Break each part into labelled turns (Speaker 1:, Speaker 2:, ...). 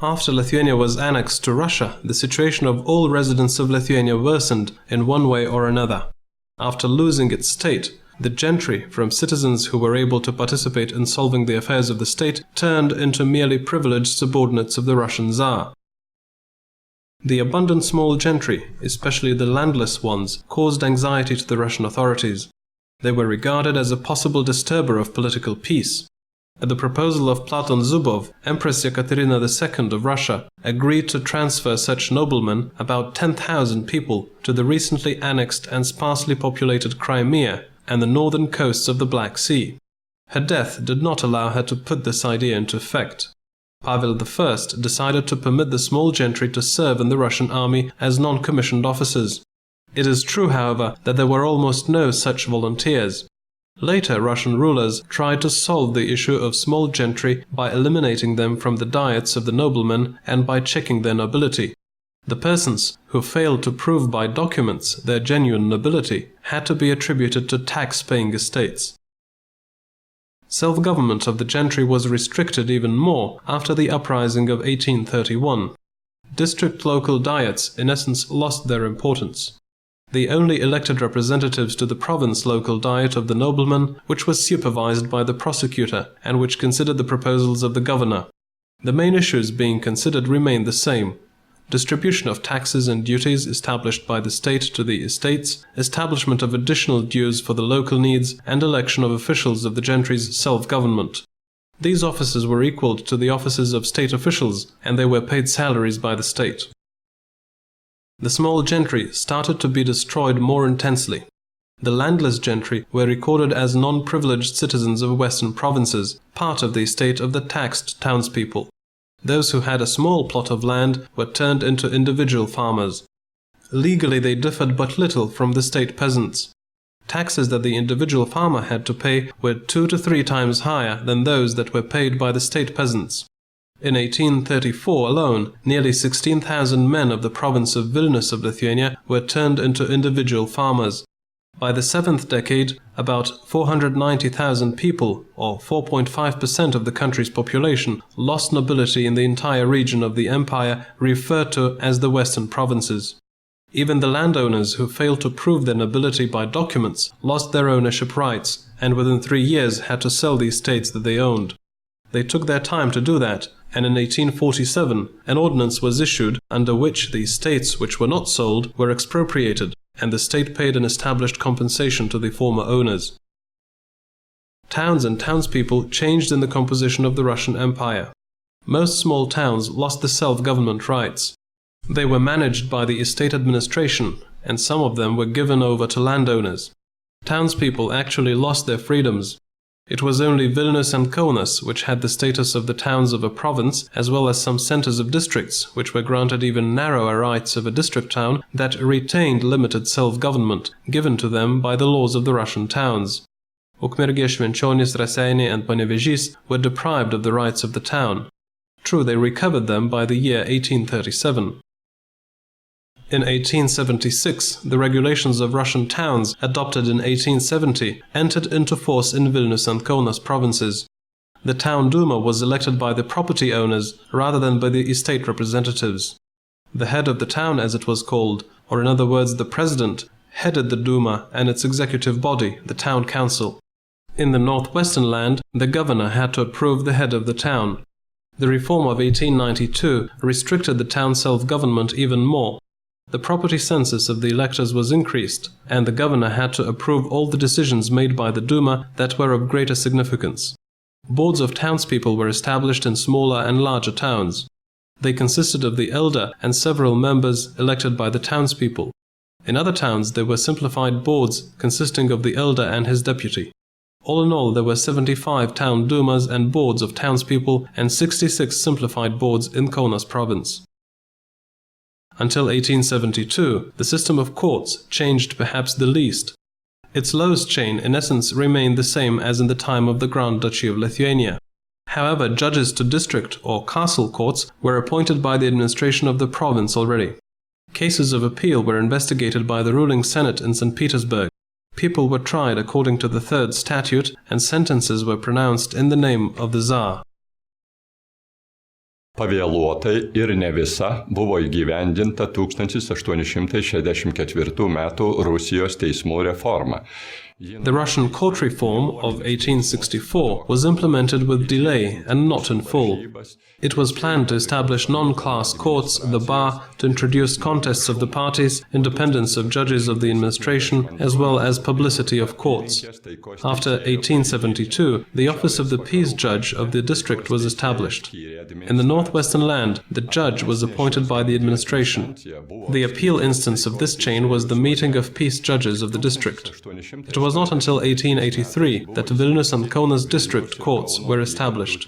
Speaker 1: After Lithuania was annexed to Russia, the situation of all residents of Lithuania worsened in one way or another. After losing its state, the gentry, from citizens who were able to participate in solving the affairs of the state, turned into merely privileged subordinates of the Russian Tsar. The abundant small gentry, especially the landless ones, caused anxiety to the Russian authorities. They were regarded as a possible disturber of political peace. At the proposal of Platon Zubov, Empress Ekaterina II of Russia agreed to transfer such noblemen, about 10,000 people, to the recently annexed and sparsely populated Crimea and the northern coasts of the Black Sea. Her death did not allow her to put this idea into effect. Pavel I decided to permit the small gentry to serve in the Russian army as non-commissioned officers. It is true, however, that there were almost no such volunteers. Later, Russian rulers tried to solve the issue of small gentry by eliminating them from the diets of the noblemen and by checking their nobility. The persons who failed to prove by documents their genuine nobility had to be attributed to tax-paying estates. Self-government of the gentry was restricted even more after the uprising of 1831. District local diets in essence lost their importance. They only elected representatives to the province local diet of the nobleman, which was supervised by the prosecutor and which considered the proposals of the governor. The main issues being considered remained the same: distribution of taxes and duties established by the state to the estates, establishment of additional dues for the local needs, and election of officials of the gentry's self-government. These offices were equal to the offices of state officials, and they were paid salaries by the state. The small gentry started to be destroyed more intensely. The landless gentry were recorded as non-privileged citizens of western provinces, part of the estate of the taxed townspeople. Those who had a small plot of land were turned into individual farmers. Legally they differed but little from the state peasants. Taxes that the individual farmer had to pay were 2 to 3 times higher than those that were paid by the state peasants. In 1834 alone, nearly 16,000 men of the province of Vilnius of Lithuania were turned into individual farmers. By the 7th decade, about 490,000 people, or 4.5% of the country's population, lost nobility in the entire region of the empire referred to as the Western Provinces. Even the landowners who failed to prove their nobility by documents lost their ownership rights, and within 3 years had to sell the estates that they owned. They took their time to do that, and in 1847 an ordinance was issued under which the estates which were not sold were expropriated, and the state paid an established compensation to the former owners. Towns and townspeople changed in the composition of the Russian Empire. Most small towns lost the self-government rights. They were managed by the estate administration, and some of them were given over to landowners. Townspeople actually lost their freedoms. It was only Vilnius and Kaunas which had the status of the towns of a province, as well as some centers of districts, which were granted even narrower rights of a district town, that retained limited self-government, given to them by the laws of the Russian towns. Ukmergė, Švenčionys, Raseiniai and Panevėžys were deprived of the rights of the town. True, they recovered them by the year 1837. In 1876, the regulations of Russian towns, adopted in 1870, entered into force in Vilnius and Kaunas provinces. The town Duma was elected by the property owners rather than by the estate representatives. The head of the town, as it was called, or in other words the president, headed the Duma and its executive body, the town council. In the northwestern land, the governor had to approve the head of the town. The reform of 1892 restricted the town self-government even more. The property census of the electors was increased, and the governor had to approve all the decisions made by the Duma that were of greater significance. Boards of townspeople were established in smaller and larger towns. They consisted of the elder and several members elected by the townspeople. In other towns there were simplified boards consisting of the elder and his deputy. All in all, there were 75 town dumas and boards of townspeople and 66 simplified boards in Kaunas province. Until 1872, the system of courts changed perhaps the least. Its lowest chain in essence remained the same as in the time of the Grand Duchy of Lithuania. However, judges to district or castle courts were appointed by the administration of the province already. Cases of appeal were investigated by the ruling Senate in St. Petersburg. People were tried according to the Third Statute, and sentences were pronounced in the name of the Tsar.
Speaker 2: Pavėluotai ir ne visa buvo įgyvendinta 1864 metų Rusijos teismų reforma.
Speaker 1: The Russian court reform of 1864 was implemented with delay and not in full. It was planned to establish non-class courts, the bar, to introduce contests of the parties, independence of judges of the administration, as well as publicity of courts. After 1872, the office of the peace judge of the district was established. In the northwestern land, the judge was appointed by the administration. The appeal instance of this chain was the meeting of peace judges of the district. It was not until 1883 that Vilnius and Kaunas district courts were established.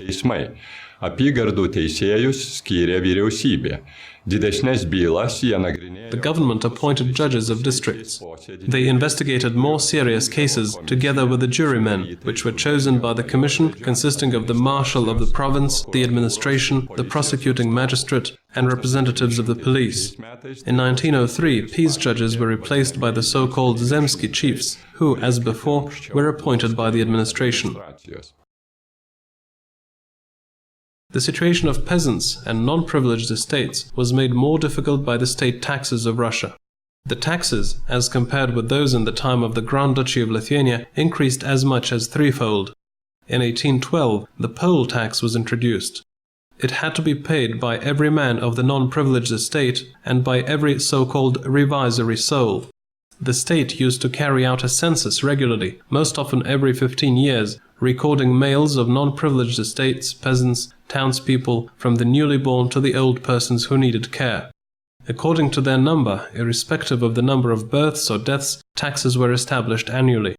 Speaker 2: Apygardų teisėjus skyrė vyriausybė. Didesnės bylas jie nagrinėjo.
Speaker 1: The government appointed judges of districts. They investigated more serious cases together with the jurymen, which were chosen by the commission consisting of the marshal of the province, the administration, the prosecuting magistrate, and representatives of the police. In 1903, peace judges were replaced by the so-called Zemsky chiefs, who, as before, were appointed by the administration. The situation of peasants and non-privileged estates was made more difficult by the state taxes of Russia. The taxes, as compared with those in the time of the Grand Duchy of Lithuania, increased as much as threefold. In 1812, the poll tax was introduced. It had to be paid by every man of the non-privileged estate and by every so-called revisory soul. The state used to carry out a census regularly, most often every 15 years, recording males of non-privileged estates, peasants, townspeople, from the newly born to the old persons who needed care. According to their number, irrespective of the number of births or deaths, taxes were established annually.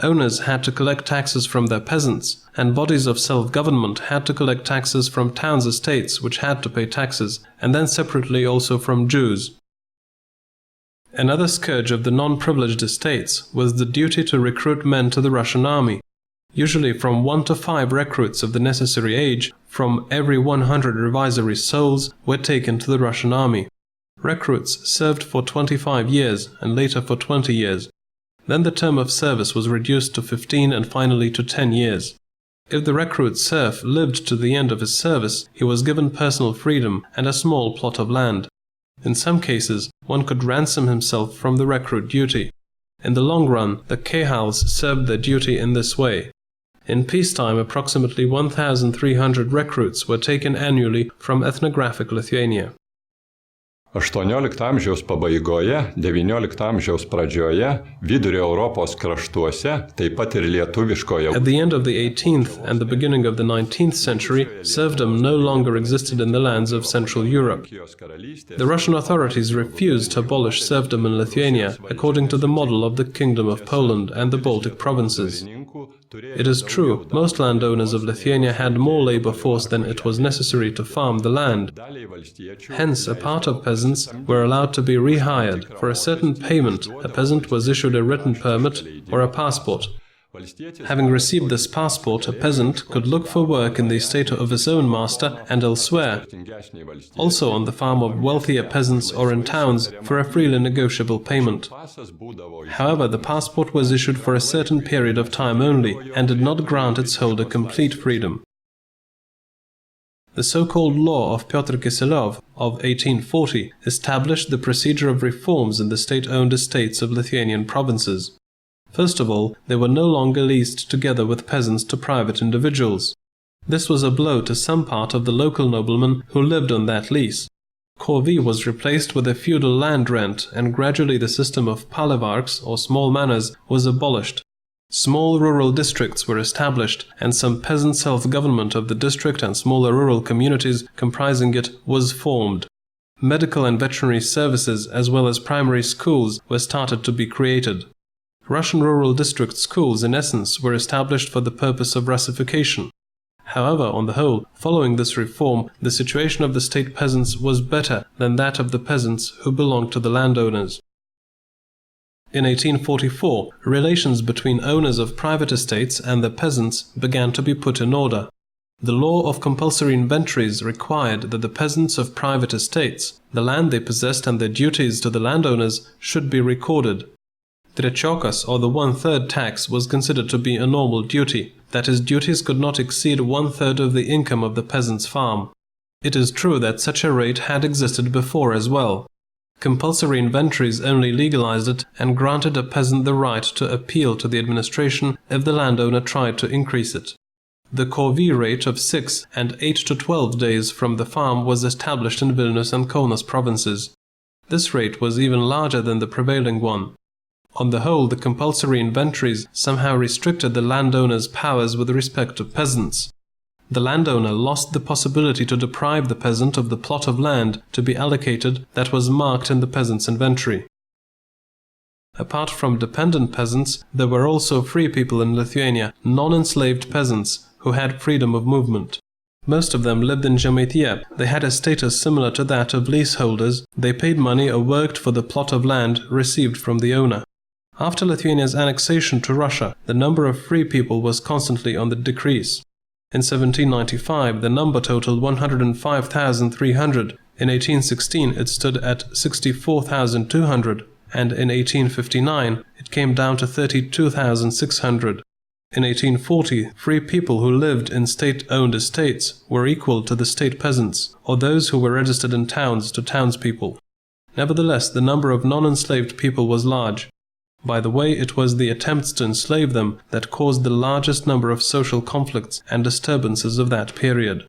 Speaker 1: Owners had to collect taxes from their peasants, and bodies of self-government had to collect taxes from towns' estates which had to pay taxes, and then separately also from Jews. Another scourge of the non-privileged estates was the duty to recruit men to the Russian army. Usually from 1 to 5 recruits of the necessary age from every 100 revisory souls were taken to the Russian army. Recruits served for 25 years and later for 20 years. Then the term of service was reduced to 15 and finally to 10 years. If the recruit serf lived to the end of his service, he was given personal freedom and a small plot of land. In some cases, one could ransom himself from the recruit duty. In the long run, the Khals served their duty in this way. In peacetime, approximately 1,300 recruits were taken annually from ethnographic Lithuania.
Speaker 2: 18 amžiaus pabaigoje, 19 amžiaus pradžioje, Vidurio Europos kraštuose, taip pat ir lietuviškoje.
Speaker 1: At the end of the 18th and the beginning of the 19th century, serfdom no longer existed in the lands of Central Europe. The Russian authorities refused to abolish serfdom in Lithuania according to the model of the Kingdom of Poland and the Baltic provinces. It is true, most landowners of Lithuania had more labor force than it was necessary to farm the land. Hence, a part of peasants were allowed to be rehired. For a certain payment, a peasant was issued a written permit or a passport. Having received this passport, a peasant could look for work in the estate of his own master and elsewhere, also on the farm of wealthier peasants or in towns, for a freely negotiable payment. However, the passport was issued for a certain period of time only and did not grant its holder complete freedom. The so-called law of Pyotr Kiselov of 1840 established the procedure of reforms in the state-owned estates of Lithuanian provinces. First of all, they were no longer leased together with peasants to private individuals. This was a blow to some part of the local noblemen who lived on that lease. Corvée was replaced with a feudal land rent, and gradually the system of palivarks, or small manors, was abolished. Small rural districts were established, and some peasant self-government of the district and smaller rural communities comprising it was formed. Medical and veterinary services, as well as primary schools, were started to be created. Russian rural district schools, in essence, were established for the purpose of Russification. However, on the whole, following this reform, the situation of the state peasants was better than that of the peasants who belonged to the landowners. In 1844, relations between owners of private estates and the peasants began to be put in order. The law of compulsory inventories required that the peasants of private estates, the land they possessed and their duties to the landowners, should be recorded. Trechokas, or the 1/3 tax, was considered to be a normal duty, that is, duties could not exceed 1/3 of the income of the peasant's farm. It is true that such a rate had existed before as well. Compulsory inventories only legalized it and granted a peasant the right to appeal to the administration if the landowner tried to increase it. The corvée rate of 6 and 8 to 12 days from the farm was established in Vilnius and Kaunas provinces. This rate was even larger than the prevailing one. On the whole, the compulsory inventories somehow restricted the landowner's powers with respect to peasants. The landowner lost the possibility to deprive the peasant of the plot of land to be allocated that was marked in the peasant's inventory. Apart from dependent peasants, there were also free people in Lithuania, non-enslaved peasants, who had freedom of movement. Most of them lived in Žemaitija. They had a status similar to that of leaseholders. They paid money or worked for the plot of land received from the owner. After Lithuania's annexation to Russia, the number of free people was constantly on the decrease. In 1795, the number totaled 105,300. In 1816, it stood at 64,200, and in 1859, it came down to 32,600. In 1840, free people who lived in state-owned estates were equal to the state peasants, or those who were registered in towns to townspeople. Nevertheless, the number of non-enslaved people was large. By the way, it was the attempts to enslave them that caused the largest number of social conflicts and disturbances of that period.